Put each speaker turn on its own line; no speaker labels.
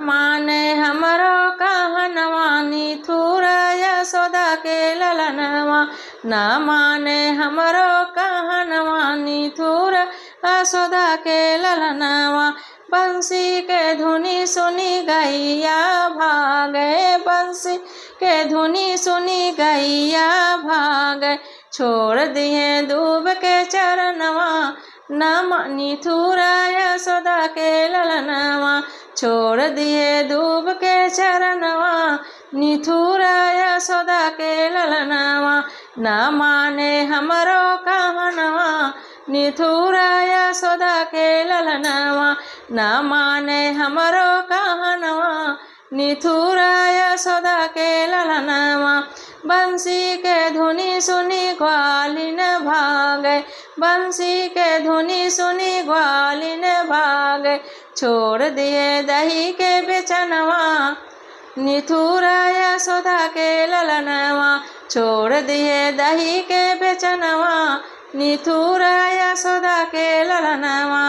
माने हमरो कहनवा निठुर यशोदा के ललनवा न माने हमरो कहनवा निठुर यशोदा के ललनवा बंसी के धुनी सुनी गैया भागे बंसी के धुनी सुनी गैया भागे छोड़ दिए दूब के चरणवा न निठुर यशोदा के ललनवा छोड़ दिए दूब के चरणवा निठुर यशोदा के ललनवा न माने हमरो कहनवा निठुर यशोदा के ललनवा न माने हमरो कहनवा निठुर यशोदा के ललनवा बंसी के धुनी सुनी ग्वालिन भागे बंसी के धुनी सुनी ग्वालिन भागे छोड़ दिए दही के बेचनवा निठुर यशोदा के ललनवा छोड़ दिए दही के बेचनवा निठुर यशोदा के ललनवा।